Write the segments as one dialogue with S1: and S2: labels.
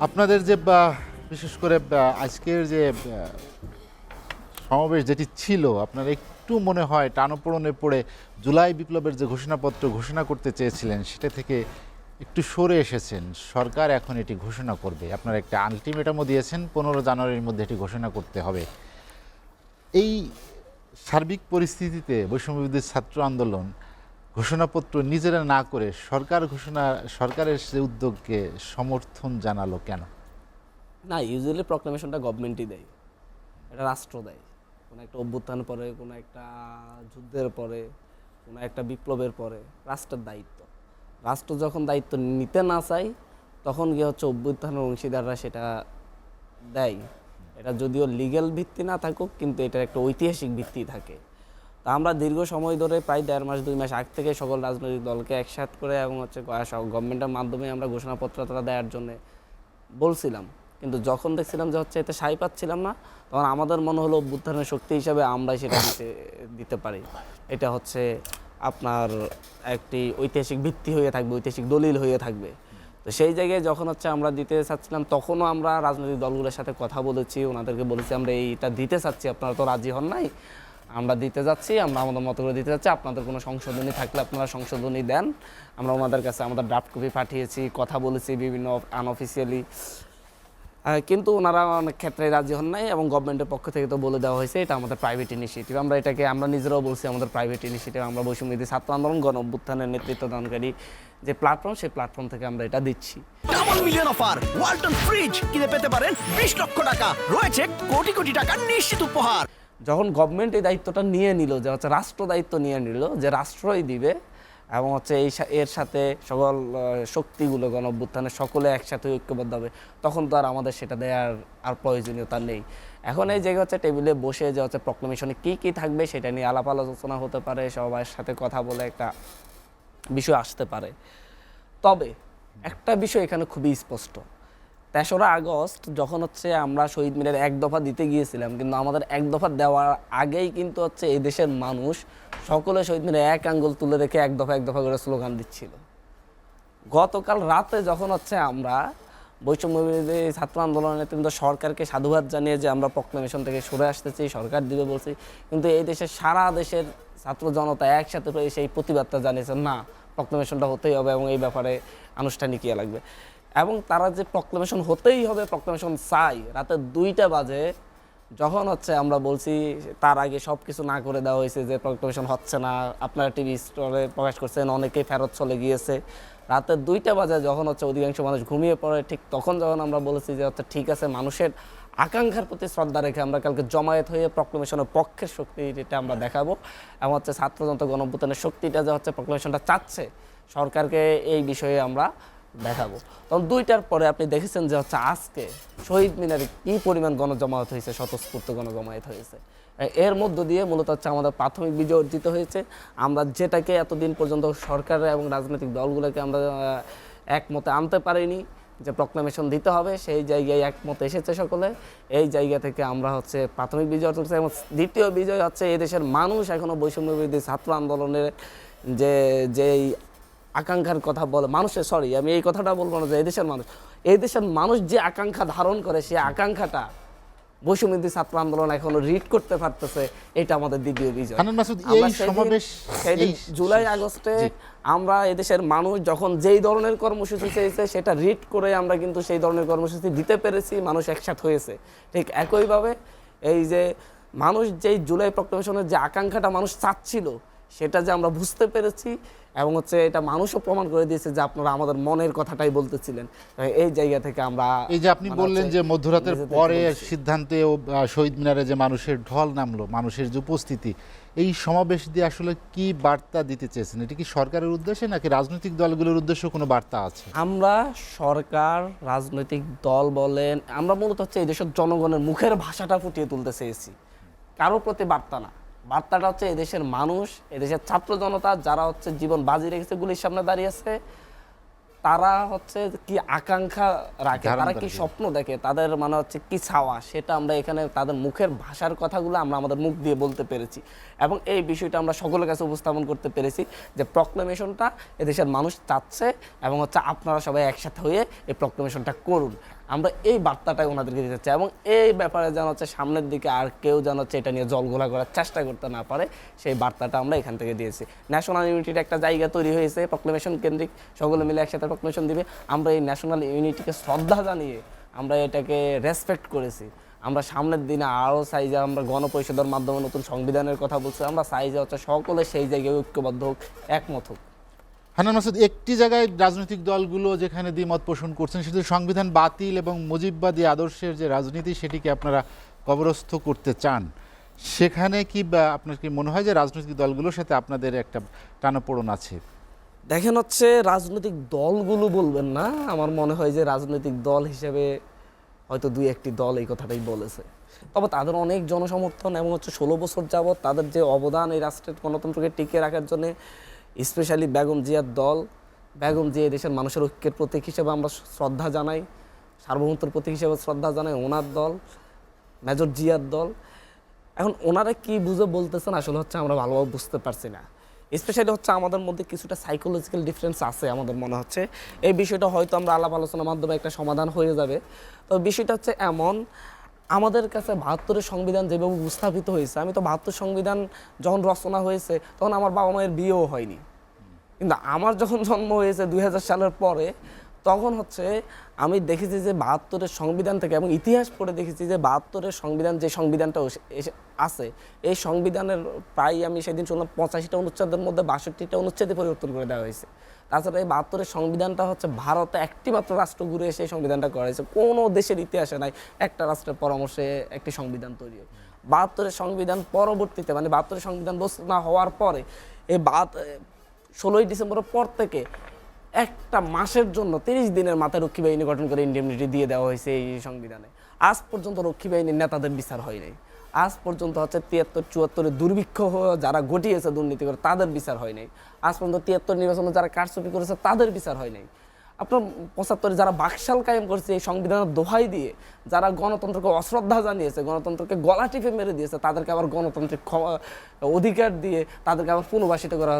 S1: আপনাদের যে বিশেষ করে আজকের যে সমাবেশ যেটি ছিল, আপনার একটু মনে হয় টানাপোড়েনে পড়ে জুলাই বিপ্লবের যে ঘোষণাপত্র ঘোষণা করতে চেয়েছিলেন সেটা থেকে একটু সরে এসেছেন। সরকার এখন এটি ঘোষণা করবে, আপনার একটা আলটিমেটামও দিয়েছেন 15 জানুয়ারির মধ্যে এটি ঘোষণা করতে হবে। এই সার্বিক পরিস্থিতিতে বৈষম্যবিরোধী ছাত্র আন্দোলন ঘোষণাপত্র নিজেরা না করে সরকারের যে উদ্যোগকে সমর্থন জানালো কেন?
S2: না, ইউজুয়ালি প্রক্লেমেশনটা গভর্নমেন্টই দেয়, এটা রাষ্ট্র দেয়। কোনো একটা অভ্যুত্থান পরে, কোনো একটা যুদ্ধের পরে, কোনো একটা বিপ্লবের পরে রাষ্ট্রের দায়িত্ব। রাষ্ট্র যখন দায়িত্ব নিতে না চায় তখন গিয়ে হচ্ছে অভ্যুত্থানের অংশীদাররা সেটা দেয়। এটা যদিও লিগ্যাল ভিত্তি না থাকুক, কিন্তু এটার একটা ঐতিহাসিক ভিত্তি থাকে। তা আমরা দীর্ঘ সময় ধরে প্রায় 1.5 মাস 2 মাস আগ থেকে সকল রাজনৈতিক দলকে একসাথ করে এবং হচ্ছে গভর্নমেন্টের মাধ্যমে আমরা ঘোষণাপত্রটা দেওয়ার জন্য বলছিলাম। কিন্তু যখন দেখছিলাম যে হচ্ছে এতে সাই পাচ্ছিলাম না, তখন আমাদের মনে হলো অভ্যুত্থানের শক্তি হিসাবে আমরা সেটা দিতে পারি। এটা হচ্ছে আপনার একটি ঐতিহাসিক ভিত্তি হয়ে থাকবে, ঐতিহাসিক দলিল হয়ে থাকবে। তো সেই জায়গায় যখন হচ্ছে আমরা দিতে চাচ্ছিলাম, তখনও আমরা রাজনৈতিক দলগুলোর সাথে কথা বলেছি, ওনাদেরকে বলেছি আমরা এইটা দিতে চাচ্ছি, আপনারা তো রাজি হন নাই, আমরা দিতে যাচ্ছি, আমরা আমাদের মতো করে দিতে যাচ্ছি, আপনাদের কোনো সংশোধনী থাকলে আপনারা সংশোধনী দেন। আমরা ওনাদের কাছে আমাদের ড্রাফট কপি পাঠিয়েছি, কথা বলেছি বিভিন্ন আনঅফিসিয়ালি, কিন্তু ওনারা অনেক ক্ষেত্রে রাজি হন নাই এবং গভর্নমেন্টের পক্ষ থেকে তো বলে দেওয়া হয়েছে এটা আমাদের প্রাইভেট ইনিশিয়েটিভ। আমরা নিজেরাও বলছি আমাদের প্রাইভেট ইনিশিয়েটিভ, আমরা বৈষম্যবিরোধী ছাত্র আন্দোলন গণ অভ্যুত্থানের নেতৃত্ব দানকারী যে প্ল্যাটফর্ম, সেই প্ল্যাটফর্ম থেকে আমরা এটা দিচ্ছি।
S3: Double million offer, Walton fridge কিনে পেতে পারেন 20 লক্ষ টাকা, রয়েছে কোটি কোটি টাকার নিশ্চিত উপহার।
S2: যখন গভর্নমেন্ট এই দায়িত্বটা নিয়ে নিল, যে হচ্ছে রাষ্ট্র দায়িত্ব নিয়ে নিল যে রাষ্ট্রই দিবে এবং হচ্ছে এর সাথে সকল শক্তিগুলো গণ অভ্যুত্থানের সকলে একসাথে ঐক্যবদ্ধ হবে, তখন তো আর আমাদের সেটা দেওয়ার আর প্রয়োজনীয়তা নেই। এখন এই জায়গায় হচ্ছে টেবিলে বসে যে হচ্ছে প্রক্লেমেশনে কী কী থাকবে সেটা নিয়ে আলাপ আলোচনা হতে পারে, সবার সাথে কথা বলে একটা বিষয় আসতে পারে। তবে একটা বিষয় এখানে খুবই স্পষ্ট, 3রা আগস্ট যখন হচ্ছে আমরা শহীদ মিনারে 1 দফা দিতে গিয়েছিলাম, কিন্তু আমাদের 1 দফা দেওয়ার আগেই কিন্তু হচ্ছে এই দেশের মানুষ সকলে শহীদ মিনারে 1 আঙ্গুল তুলে রেখে 1 দফা 1 দফা করে স্লোগান দিচ্ছিল। গতকাল রাতে যখন হচ্ছে আমরা বৈষম্যবিরোধী ছাত্র আন্দোলনের কিন্তু সরকারকে সাধুবাদ জানিয়ে যে আমরা প্রক্লেমেশন থেকে সরে আসতেছি, সরকার দিবে বলছি, কিন্তু এই দেশের সারা দেশের ছাত্র জনতা একসাথে হয়ে সেই প্রতিবাদটা জানিয়েছে না, প্রক্লেমেশনটা হতেই হবে এবং এই ব্যাপারে আনুষ্ঠানিক ইয়ে লাগবে। এবং তারা যে প্রক্লেমেশন হতেই হবে, প্রক্লেমেশন চাই, রাতে 2টা বাজে যখন হচ্ছে আমরা বলছি, তার আগে সব কিছু না করে দেওয়া হয়েছে যে প্রক্লেমেশন হচ্ছে না, আপনারা টিভি স্টলে প্রকাশ করছেন, অনেকেই ফেরত চলে গিয়েছে। রাতে 2টা বাজে যখন হচ্ছে অধিকাংশ মানুষ ঘুমিয়ে পড়ে, ঠিক তখন যখন আমরা বলেছি যে হচ্ছে ঠিক আছে, মানুষের আকাঙ্ক্ষার প্রতি শ্রদ্ধা রেখে আমরা কালকে জমায়েত হয়ে প্রক্লেমেশনের পক্ষের শক্তিটা আমরা দেখাবো এবং হচ্ছে ছাত্র জনতা গণ অভ্যুত্থানের শক্তিটা যে হচ্ছে প্রক্লেমেশনটা চাচ্ছে সরকারকে, এই বিষয়ে আমরা দেখাবো। তখন 2টার পরে আপনি দেখেছেন যে হচ্ছে আজকে শহীদ মিনারে কী পরিমাণ গণজমায়েত হয়েছে, স্বতঃস্ফূর্ত গণজমায়েত হয়েছে। এর মধ্য দিয়ে মূলত হচ্ছে আমাদের প্রাথমিক বিজয় অর্জিত হয়েছে। আমরা যেটাকে এতদিন পর্যন্ত সরকার এবং রাজনৈতিক দলগুলোকে আমরা একমতে আনতে পারিনি যে প্রক্লেমেশন দিতে হবে, সেই জায়গায় একমত এসেছে সকলে। এই জায়গা থেকে আমরা হচ্ছে প্রাথমিক বিজয় অর্জন করছি এবং দ্বিতীয় বিজয় হচ্ছে এদেশের মানুষ এখনও বৈষম্যবিরোধী ছাত্র আন্দোলনের যেই আকাঙ্ক্ষার কথা বলে মানুষের, আমি এই কথাটা বলবো না যে এই দেশের মানুষ যে আকাঙ্ক্ষা ধারণ করে, সেই আকাঙ্ক্ষাটা বৈষম্যবিরোধী ছাত্র আন্দোলন এখনো রিড করতে পারতেছে, এটা আমাদের দ্বিতীয় বিজয়। জুলাই আগস্টে আমরা এদেশের মানুষ যখন যেই ধরনের কর্মসূচি চেয়েছে সেটা রিড করে আমরা কিন্তু সেই ধরনের কর্মসূচি দিতে পেরেছি, মানুষ একসাথে হয়েছে। ঠিক একইভাবে এই যে মানুষ যেই জুলাই প্রক্লেমেশনের যে আকাঙ্ক্ষাটা মানুষ চাচ্ছিল সেটা যে আমরা বুঝতে পেরেছি এবং হচ্ছে এটা মানুষও প্রমাণ করে দিয়েছে যে আপনারা আমাদের মনের কথাটাই বলতেছিলেন। এই জায়গা থেকে আমরা,
S1: এই যে আপনি বললেন যে মধ্যরাতের পরে সিদ্ধান্তে শহীদ মিনারে যে মানুষের ঢল নামলো, মানুষের যে উপস্থিতি, এই সমাবেশ দিয়ে আসলে কি বার্তা দিতে চেয়েছেন? এটা কি সরকারের উদ্দেশ্যে নাকি রাজনৈতিক দলগুলোর উদ্দেশ্যে কোনো বার্তা আছে?
S2: আমরা সরকার, রাজনৈতিক দল বলেন, আমরা মূলত হচ্ছে এই দেশের জনগণের মুখের ভাষাটা ফুটিয়ে তুলতে চেয়েছি, কারোর প্রতি বার্তা না। বার্তাটা হচ্ছে এদেশের মানুষ, এদেশের ছাত্র জনতা যারা হচ্ছে জীবন বাজি রেখেছে, গুলির সামনে দাঁড়িয়েছে, তারা হচ্ছে কি আকাঙ্ক্ষা রাখে, তারা কি স্বপ্ন দেখে, তাদের মানে হচ্ছে কি চাওয়া, সেটা আমরা এখানে তাদের মুখের ভাষার কথাগুলো আমরা আমাদের মুখ দিয়ে বলতে পেরেছি এবং এই বিষয়টা আমরা সকলের কাছে উপস্থাপন করতে পেরেছি যে প্রক্লেমেশনটা এদেশের মানুষ চাচ্ছে এবং হচ্ছে আপনারা সবাই একসাথে হয়ে এই প্রক্লেমেশনটা করুন। আমরা এই বার্তাটাই ওনাদেরকে দিতে চাই, এবং এই ব্যাপারে যেন হচ্ছে সামনের দিকে আর কেউ যেন হচ্ছে এটা নিয়ে জলঘোলা করার চেষ্টা করতে না পারে, সেই বার্তাটা আমরা এখান থেকে দিয়েছি। ন্যাশনাল ইউনিটির একটা জায়গা তৈরি হয়েছে, প্রক্লেমেশন কেন্দ্রিক, সকলে মিলে একসাথে প্রক্লেমেশন দিবে। আমরা এই ন্যাশনাল ইউনিটিকে শ্রদ্ধা জানিয়ে আমরা এটাকে রেসপেক্ট করেছি। আমরা সামনের দিনে আরও চাই যে আমরা গণপরিষদের মাধ্যমে নতুন সংবিধানের কথা বলছি, আমরা চাই যে হচ্ছে সকলে সেই জায়গায় ঐক্যবদ্ধ হোক, একমত হোক।
S1: হান্নান মাসুদ, একটি জায়গায় রাজনৈতিক দলগুলো যেখানে দ্বিমত পোষণ করছেন সেটি সংবিধান বাতিল এবং মুজিববাদী আদর্শের যে রাজনীতি সেটিকে আপনারা কবরস্থ করতে চান। সেখানে কি বা আপনার কি মনে হয় যে রাজনৈতিক দলগুলোর সাথে আপনাদের একটা টানাপোড়েন আছে?
S2: দেখেন হচ্ছে রাজনৈতিক দলগুলো বলবেন না, আমার মনে হয় যে রাজনৈতিক দল হিসেবে হয়তো দুই একটি দল এই কথাটাই বলেছে, তবে তাদের অনেক জনসমর্থন এবং হচ্ছে 16 বছর যাবৎ তাদের যে অবদান এই রাষ্ট্রের গণতন্ত্রকে টিকিয়ে রাখার জন্য, স্পেশালি বেগম জিয়ার দল, বেগম জিয়া দেশের মানুষের ঐক্যের প্রতীক হিসেবে আমরা শ্রদ্ধা জানাই, সার্বভৌমত্বের প্রতীক হিসেবে শ্রদ্ধা জানাই ওনার দল, মেজর জিয়ার দল। এখন ওনারা কি বুঝে বলতেছেন আসলে হচ্ছে আমরা ভালোভাবে বুঝতে পারছি না। স্পেশালি হচ্ছে আমাদের মধ্যে কিছুটা সাইকোলজিক্যাল ডিফারেন্স আছে আমাদের মনে হচ্ছে। এই বিষয়টা হয়তো আমরা আলাপ আলোচনার মাধ্যমে একটা সমাধান হয়ে যাবে। তবে বিষয়টা হচ্ছে এমন, আমাদের কাছে 72-এর সংবিধান যেভাবে উপস্থাপিত হয়েছে, আমি তো 72 সংবিধান যখন রচনা হয়েছে তখন আমার বাবা মায়ের বিয়েও হয়নি, কিন্তু আমার যখন জন্ম হয়েছে 2000 সালের পরে, তখন হচ্ছে আমি দেখেছি যে 72-এর সংবিধান থেকে, এবং ইতিহাস পড়ে দেখেছি যে 72-এর সংবিধান যে সংবিধানটা আছে, এই সংবিধানের প্রায় আমি সেদিন শুনলাম 85টা অনুচ্ছেদের মধ্যে 62টা অনুচ্ছেদে পরিবর্তন করে দেওয়া হয়েছে। তাছাড়া এই 72-এর সংবিধানটা হচ্ছে ভারতে একটি মাত্র রাষ্ট্র ঘুরে এসে এই সংবিধানটা করা হয়েছে, কোনো দেশের ইতিহাসে নাই একটা রাষ্ট্রের পরামর্শে একটি সংবিধান তৈরি হয়। 72-এর সংবিধান পরবর্তীতে মানে 72-এর সংবিধান রচনা হওয়ার পরে এই 16ই ডিসেম্বরের পর থেকে একটা মাসের জন্য 30 দিনের মাথায় রক্ষী বাহিনী গঠন করে ইন্ডেমনিটি দিয়ে দেওয়া হয়েছে এই সংবিধানে। আজ পর্যন্ত রক্ষী বাহিনীর নেতাদের বিচার হয় নাই, আজ পর্যন্ত হচ্ছে 73-74-এ দুর্ভিক্ষ যারা ঘটিয়েছে দুর্নীতি করে তাদের বিচার হয় নাই, আজ পর্যন্ত 73 নির্বাচনে যারা কারচুপি করেছে তাদের বিচার হয় নাই। আপনার 75-এ যারা বাকশাল কায়েম করেছে এই সংবিধানের দোহাই দিয়ে, যারা গণতন্ত্রকে অশ্রদ্ধা জানিয়েছে, গণতন্ত্রকে গলা টিপে মেরে দিয়েছে, তাদেরকে আবার গণতান্ত্রিক অধিকার দিয়ে তাদেরকে আবার পুনর্বাসিত করা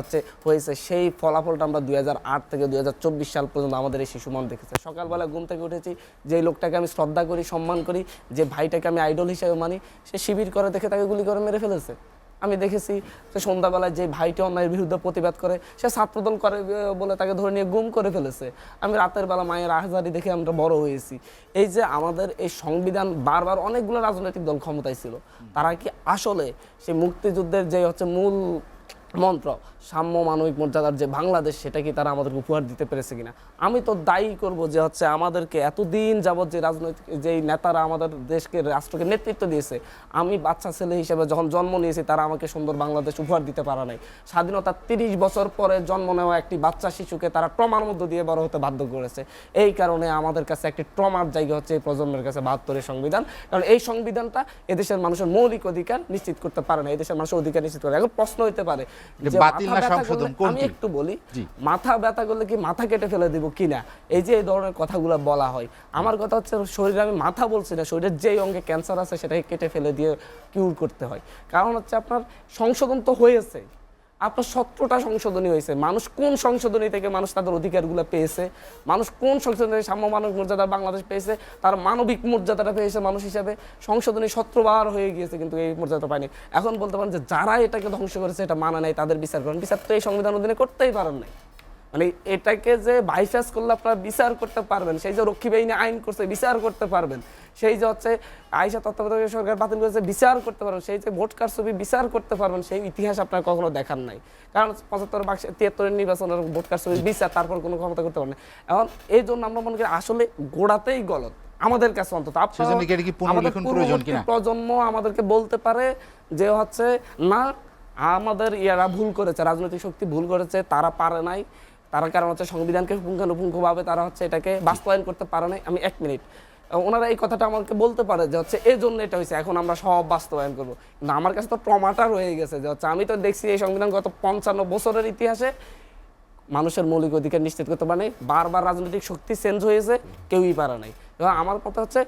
S2: হয়েছে। সেই ফলাফলটা আমরা 2008 থেকে 2024 সাল পর্যন্ত আমাদের এই শিশু মন দেখেছে। সকালবেলা ঘুম থেকে উঠেছি, যে লোকটাকে আমি শ্রদ্ধা করি, সম্মান করি, যে ভাইটাকে আমি আইডল হিসেবে মানি, সে শিবির করে দেখে তাকে গুলি করে মেরে ফেলেছে। আমি দেখেছি যে সন্ধ্যাবেলায় যে ভাইটি অন্যায়ের বিরুদ্ধে প্রতিবাদ করে সে ছাত্রদল করে বলে তাকে ধরে নিয়ে গুম করে ফেলেছে। আমি রাতের বেলা মায়ের আহজারি দেখে আমরা বড় হয়েছি। এই যে আমাদের এই সংবিধান বারবার অনেকগুলো রাজনৈতিক দল ক্ষমতায় ছিল, তারা কি আসলে সেই মুক্তিযুদ্ধের যে হচ্ছে মূল মন্ত্র সাম্য মানবিক মর্যাদার যে বাংলাদেশ, সেটা কি তারা আমাদেরকে উপহার দিতে পেরেছে কিনা? আমি তো দায়ী করব যে হচ্ছে আমাদেরকে এতদিন যাবৎ যে রাজনৈতিক যেই নেতারা আমাদের দেশকে রাষ্ট্রকে নেতৃত্ব দিয়েছে, আমি বাচ্চা ছেলে হিসেবে যখন জন্ম নিয়েছি তারা আমাকে সুন্দর বাংলাদেশ উপহার দিতে পারা নাই। স্বাধীনতার 30 বছর পরে জন্ম নেওয়া একটি বাচ্চা শিশুকে তারা ট্রমার মধ্য দিয়ে বড় হতে বাধ্য করেছে। এই কারণে আমাদের কাছে একটি ট্রমার জায়গা হচ্ছে এই প্রজন্মের কাছে 72-এর সংবিধান, কারণ এই সংবিধানটা এদেশের মানুষের মৌলিক অধিকার নিশ্চিত করতে পারে না, এদেশের মানুষের অধিকার নিশ্চিত করে। এখন প্রশ্ন হইতে পারে যে আমি একটু বলি, মাথা ব্যথা করলে কি মাথা কেটে ফেলে দিব কিনা, এই যে এই ধরনের কথাগুলো বলা হয়। আমার কথা হচ্ছে শরীরে আমি মাথা বলছি না, শরীরের যেই অঙ্গে ক্যান্সার আছে সেটাকে কেটে ফেলে দিয়ে কিউর করতে হয়। কারণ হচ্ছে আপনার সংশোধন তো হয়েছে, আপনার 17টা সংশোধনী হয়েছে। মানুষ কোন সংশোধনী থেকে মানুষ তাদের অধিকারগুলো পেয়েছে, মানুষ কোন সংশোধনী সাম্য মানবিক মর্যাদা বাংলাদেশ পেয়েছে, তার মানবিক মর্যাদাটা পেয়েছে মানুষ হিসাবে। সংশোধনী 17 বার হয়ে গিয়েছে কিন্তু এই মর্যাদা পায়নি। এখন বলতে পারেন যে যারা এটাকে ধ্বংস করেছে এটা মানা নাই, তাদের বিচার করেন। বিচার তো এই সংবিধান অধীনে করতেই পারেন নাই, মানে এটাকে যে বাইপাস করলে আপনারা বিচার করতে পারবেন, সেই যে রক্ষী বাহিনী আইন করছে বিচার করতে পারবেন, সেই যে হচ্ছে আইসা তত্ত্বাবধায়ক সরকার বাতিল করেছে বিচার করতে পারবেন, সেই যে ভোট কারচুপি বিচার করতে পারবেন, সেই ইতিহাস আপনারা কখনো দেখান নাই। কারণ 75-73 নির্বাচনের ভোট কারচুপি বিচার, তারপর কোনো ক্ষমতা করতে পারেন না। এখন এই জন্য আমরা মনে করি আসলে গোড়াতেই গলত আমাদের কাছে, অন্তত প্রজন্ম আমাদেরকে বলতে পারে যে হচ্ছে না আমাদের ইয়ারা ভুল করেছে, রাজনৈতিক শক্তি ভুল করেছে, তারা পারে নাই, তারা কারণ হচ্ছে সংবিধানকে পুঙ্খানুপুঙ্খভাবে তারা হচ্ছে এটাকে বাস্তবায়ন করতে পারে নাই। আমি 1 মিনিট, ওনারা এই কথাটা আমাকে বলতে পারে যে হচ্ছে এই জন্য এটা হয়েছে, এখন আমরা সব বাস্তবায়ন করবো, কিন্তু আমার কাছে তো ট্রমাটা রয়ে গেছে যে হচ্ছে আমি তো দেখছি এই সংবিধান গত 55 বছরের ইতিহাসে মানুষের মৌলিক অধিকার নিশ্চিত করতে পারে নাই। বারবার রাজনৈতিক শক্তি চেঞ্জ হয়েছে, কেউই পারে নাই। এবং আমার কথা হচ্ছে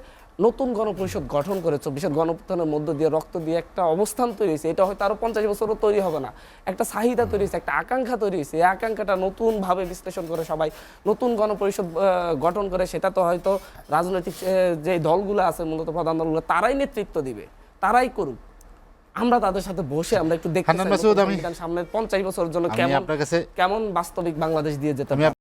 S2: নতুন গণপরিষদ গঠন করে 24-এর গণঅভ্যুত্থানের মধ্য দিয়ে রক্ত দিয়ে একটা অবস্থান তৈরি হয়েছে, এটা হয়তো আরো 50 বছরও তৈরি হবে না। একটা চাহিদা তৈরি হয়েছে, একটা আকাঙ্ক্ষা তৈরি হয়েছে, এই আকাঙ্ক্ষাটা নতুনভাবে বিশ্লেষণ করে সবাই নতুন গণপরিষদ গঠন করে, সেটা তো হয়তো রাজনৈতিক যে দলগুলো আছে মূলত প্রধান দলগুলো তারাই নেতৃত্ব দিবে, তারাই করুক। আমরা তাদের সাথে বসে আমরা একটু দেখতে
S1: হান্নান
S2: চাই
S1: মাসুদ,
S2: নতুন সংবিধান সামনে 50 বছরের জন্য
S1: আমি
S2: কেমন
S1: আপনার কাছে
S2: কেমন বাস্তবিক বাংলাদেশ দিয়ে যেতে পারে।